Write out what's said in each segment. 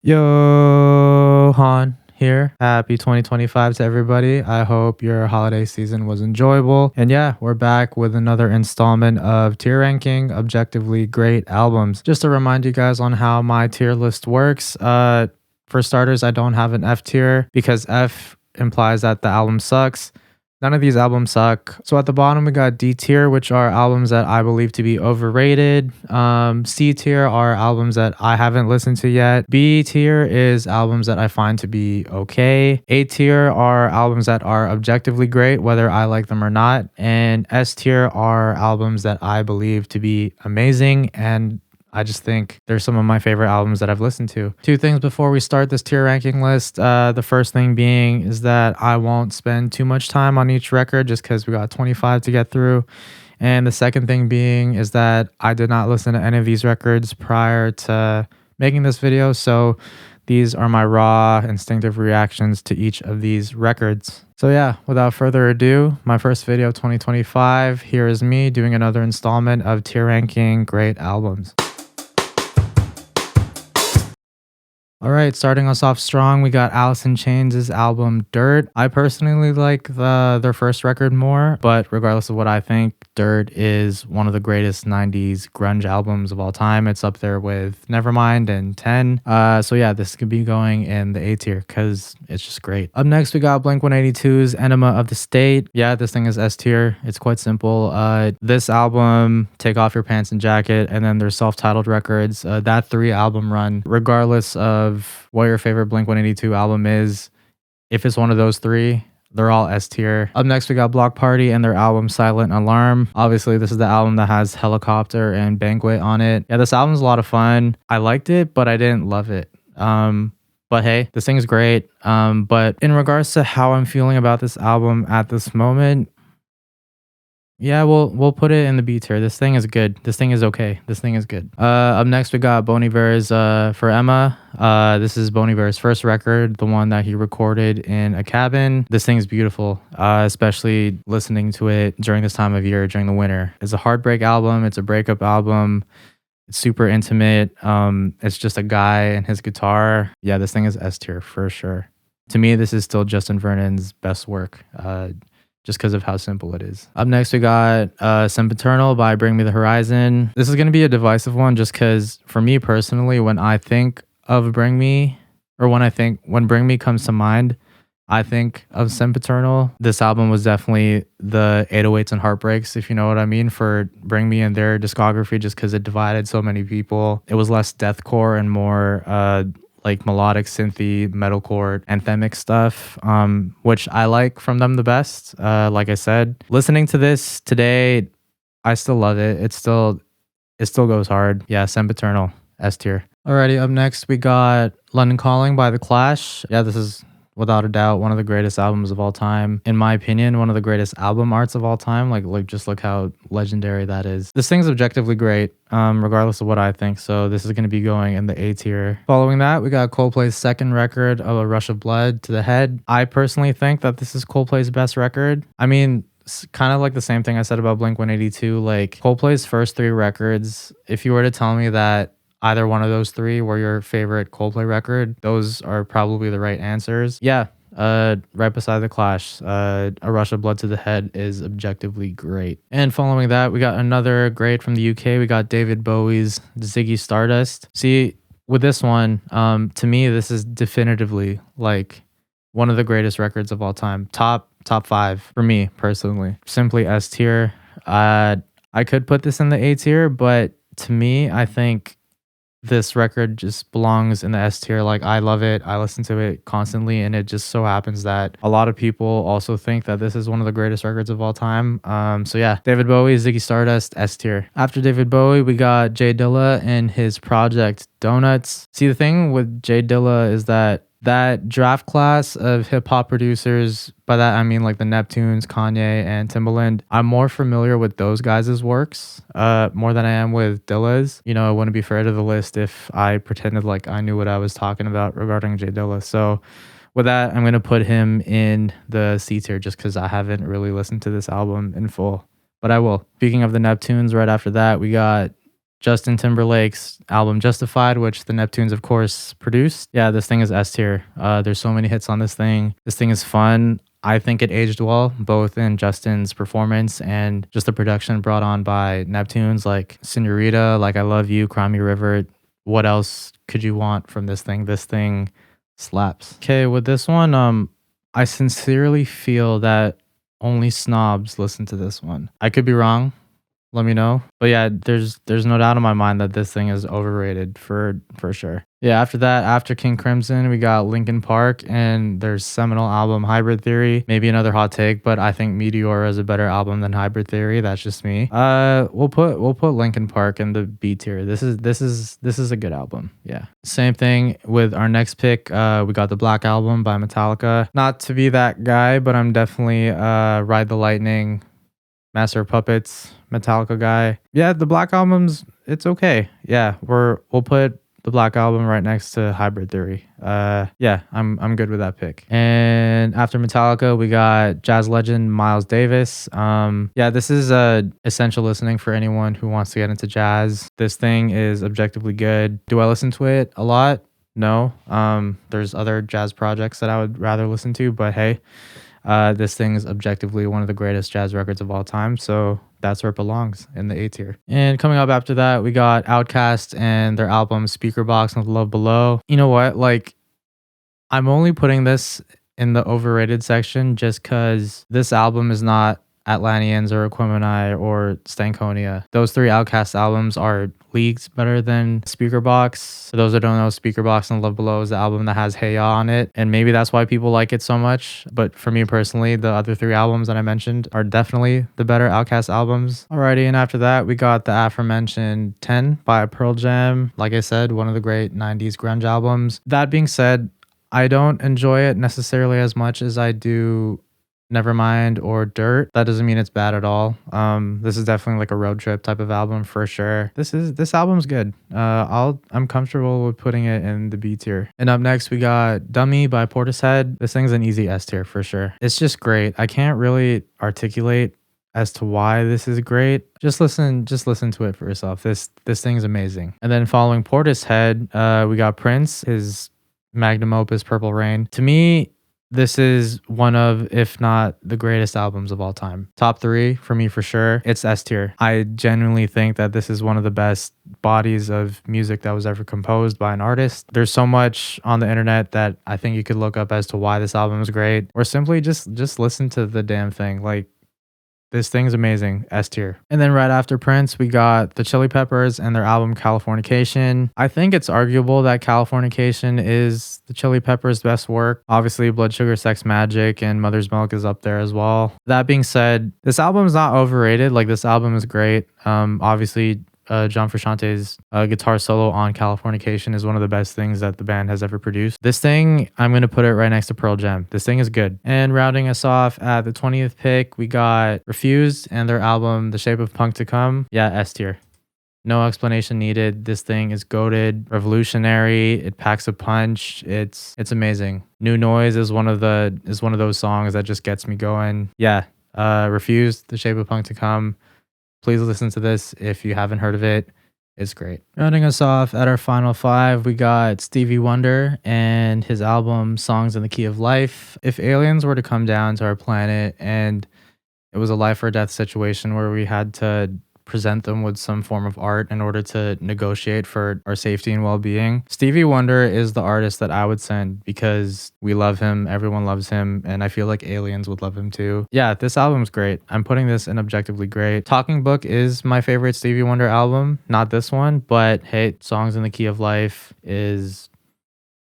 Yo, Han here. Happy 2025 to everybody. I hope your holiday season was enjoyable. And yeah, we're back with another installment of tier ranking objectively great albums. Just to remind you guys on how my tier list works. For starters, I don't have an F tier because F implies that the album sucks. None of these albums suck. So at the bottom, we got D tier, which are albums that I believe to be overrated. C tier are albums that I haven't listened to yet. B tier is albums that I find to be okay. A tier are albums that are objectively great, whether I like them or not. And S tier are albums that I believe to be amazing and I just think they're some of my favorite albums that I've listened to. Two things before we start this tier ranking list. The first thing being is that I won't spend too much time on each record just because we got 25 to get through. And the second thing being is that I did not listen to any of these records prior to making this video. So these are my raw, instinctive reactions to each of these records. So yeah, without further ado, my first video of 2025, here is me doing another installment of tier ranking great albums. All right, starting us off strong, we got Alice in Chains' album Dirt. I personally like their first record more, but regardless of what I think, Dirt is one of the greatest 90s grunge albums of all time. It's up there with Nevermind and 10. So yeah, this could be going in the A tier because it's just great. Up next, we got Blink-182's Enema of the State. Yeah, this thing is S tier. It's quite simple. This album, Take Off Your Pants and Jacket, and then their self-titled records, that 3 album run, regardless of what your favorite Blink-182 album is, if it's one of those 3, they're all S tier. Up next, we got Bloc Party and their album Silent Alarm. Obviously, this is the album that has Helicopter and Banquet on it. Yeah, this album's a lot of fun. I liked it, but I didn't love it. But hey, this thing's great. But in regards to how I'm feeling about this album at this moment, yeah, we'll put it in the B tier. This thing is good. This thing is okay. This thing is good. Up next, we got Bon Iver's For Emma. This is Bon Iver's first record, the one that he recorded in a cabin. This thing is beautiful, especially listening to it during this time of year, during the winter. It's a heartbreak album. It's a breakup album. It's super intimate. It's just a guy and his guitar. Yeah, this thing is S tier for sure. To me, this is still Justin Vernon's best work. Just because of how simple it is. Up next, we got Sempiternal by Bring Me the Horizon. This is going to be a divisive one just because for me personally, when I think of Bring Me, or when Bring Me comes to mind, I think of Sempiternal. This album was definitely the 808s and Heartbreaks, if you know what I mean, for Bring Me in their discography just because it divided so many people. It was less deathcore and more like melodic synthy metalcore anthemic stuff, which I like from them the best. Like I said, listening to this today, I still love it. It still goes hard. Yeah, Sempiternal, S tier. Alrighty, up next we got London Calling by The Clash. Yeah, this is without a doubt one of the greatest albums of all time. In my opinion, one of the greatest album arts of all time. Like just look how legendary that is. This thing's objectively great, regardless of what I think. So this is going to be going in the A tier. Following that, we got Coldplay's second record of A Rush of Blood to the Head. I personally think that this is Coldplay's best record. I mean, kind of like the same thing I said about Blink-182. Like Coldplay's first 3 records, if you were to tell me that either one of those 3 were your favorite Coldplay record, those are probably the right answers. Yeah, right beside The Clash, A Rush of Blood to the Head is objectively great. And following that, we got another great from the UK. We got David Bowie's Ziggy Stardust. See, with this one, to me, this is definitively like one of the greatest records of all time. Top 5 for me personally. Simply S tier. I could put this in the A tier, but to me, I think this record just belongs in the S tier. Like, I love it. I listen to it constantly, and it just so happens that a lot of people also think that this is one of the greatest records of all time. So yeah, David Bowie, Ziggy Stardust, S tier. After David Bowie, we got Jay Dilla and his project Donuts. See, the thing with Jay Dilla is that draft class of hip-hop producers, by that I mean like the Neptunes, Kanye, and Timberland, I'm more familiar with those guys' works more than I am with Dilla's. You know, it wouldn't be fair to the list if I pretended like I knew what I was talking about regarding Jay Dilla. So with that, I'm going to put him in the C tier just because I haven't really listened to this album in full, but I will. Speaking of the Neptunes, right after that, we got Justin Timberlake's album Justified, which the Neptunes, of course, produced. Yeah, this thing is S tier. There's so many hits on this thing. This thing is fun. I think it aged well, both in Justin's performance and just the production brought on by Neptunes, like Senorita, like I Love You, Cry Me River. What else could you want from this thing? This thing slaps. Okay, with this one, I sincerely feel that only snobs listen to this one. I could be wrong. Let me know. But yeah, there's no doubt in my mind that this thing is overrated for sure. Yeah, after that, after King Crimson, we got Linkin Park and their seminal album Hybrid Theory. Maybe another hot take, but I think Meteor is a better album than Hybrid Theory. That's just me. We'll put Linkin Park in the B tier. This is a good album. Yeah. Same thing with our next pick. We got the Black Album by Metallica. Not to be that guy, but I'm definitely Ride the Lightning, Master of Puppets, Metallica guy. Yeah, the Black Album's, it's okay. Yeah, we'll put the Black Album right next to Hybrid Theory. Yeah, I'm good with that pick. And after Metallica, we got jazz legend Miles Davis. Yeah, this is essential listening for anyone who wants to get into jazz. This thing is objectively good. Do I listen to it a lot? No. There's other jazz projects that I would rather listen to, but hey, this thing is objectively one of the greatest jazz records of all time, so that's where it belongs, in the A tier. And coming up after that, we got OutKast and their album Speakerboxxx and Love Below. You know what? Like, I'm only putting this in the overrated section just because this album is not Atlanteans or Aquemini or Stankonia. Those three OutKast albums are leagues better than Speakerboxxx. For those that don't know, Speakerboxxx and Love Below is the album that has Hey Ya on it, and maybe that's why people like it so much. But for me personally, the other three albums that I mentioned are definitely the better OutKast albums. Alrighty, and after that, we got the aforementioned 10 by Pearl Jam. Like I said, one of the great 90s grunge albums. That being said, I don't enjoy it necessarily as much as I do Nevermind or Dirt. That doesn't mean it's bad at all. This is definitely like a road trip type of album for sure. This album's good. I'm comfortable with putting it in the B tier. And up next we got Dummy by Portishead. This thing's an easy S tier for sure. It's just great. I can't really articulate as to why this is great. Just listen to it for yourself. This thing's amazing. And then following Portishead, we got Prince, his magnum opus Purple Rain. To me, this is one of, if not the greatest albums of all time. Top 3 for me for sure. It's S tier. I genuinely think that this is one of the best bodies of music that was ever composed by an artist. There's so much on the internet that I think you could look up as to why this album is great, or simply just listen to the damn thing. Like, this thing's amazing. S tier. And then right after Prince, we got the Chili Peppers and their album Californication. I think it's arguable that Californication is the Chili Peppers' best work. Obviously, Blood Sugar Sex Magic and Mother's Milk is up there as well. That being said, this album is not overrated. Like, this album is great. Obviously, John Frusciante's guitar solo on Californication is one of the best things that the band has ever produced. This thing, I'm going to put it right next to Pearl Jam. This thing is good. And rounding us off at the 20th pick, we got Refused and their album The Shape of Punk to Come. Yeah, S tier. No explanation needed. This thing is goated, revolutionary. It packs a punch. It's amazing. New Noise is one of those songs that just gets me going. Yeah, Refused, The Shape of Punk to Come. Please listen to this if you haven't heard of it. It's great. Rounding us off at our final 5, we got Stevie Wonder and his album Songs in the Key of Life. If aliens were to come down to our planet and it was a life or death situation where we had to present them with some form of art in order to negotiate for our safety and well-being, Stevie Wonder is the artist that I would send because we love him, everyone loves him, and I feel like aliens would love him too. Yeah, this album's great. I'm putting this in objectively great. Talking Book is my favorite Stevie Wonder album, not this one, but hey, Songs in the Key of Life is,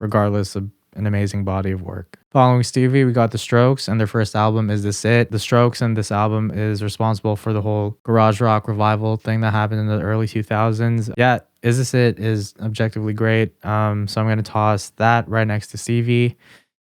regardless, an amazing body of work. Following Stevie, we got The Strokes, and their first album, Is This It? The Strokes and this album is responsible for the whole garage rock revival thing that happened in the early 2000s. Yeah, Is This It is objectively great. So I'm going to toss that right next to Stevie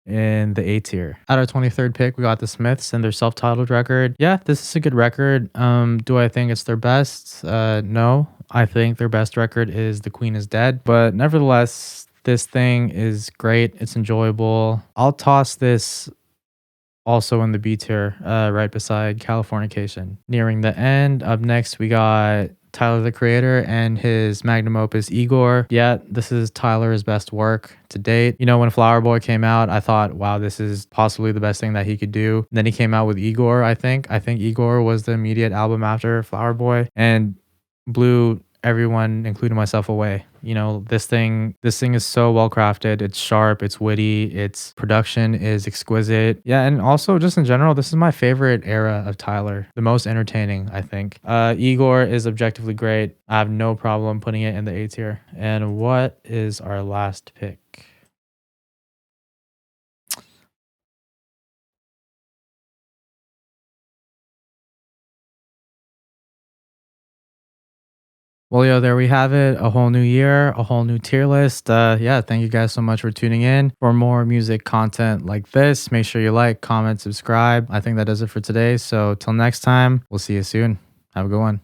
in the A tier. At our 23rd pick, we got The Smiths and their self-titled record. Yeah, this is a good record. Do I think it's their best? No. I think their best record is The Queen Is Dead. But nevertheless, this thing is great. It's enjoyable. I'll toss this also in the B tier, right beside Californication. Nearing the end, up next we got Tyler the Creator and his magnum opus Igor. Yeah, this is Tyler's best work to date. You know, when Flower Boy came out, I thought, wow, this is possibly the best thing that he could do. And then he came out with Igor, I think. I think Igor was the immediate album after Flower Boy and blew everyone, including myself, away. You know, this thing is so well crafted. It's sharp, it's witty, its production is exquisite. Yeah, and also just in general, this is my favorite era of Tyler. The most entertaining, I think. Igor is objectively great. I have no problem putting it in the A tier. And what is our last pick? Well, yo, there we have it. A whole new year, a whole new tier list. Yeah, thank you guys so much for tuning in. For more music content like this, make sure you like, comment, subscribe. I think that does it for today. So till next time, we'll see you soon. Have a good one.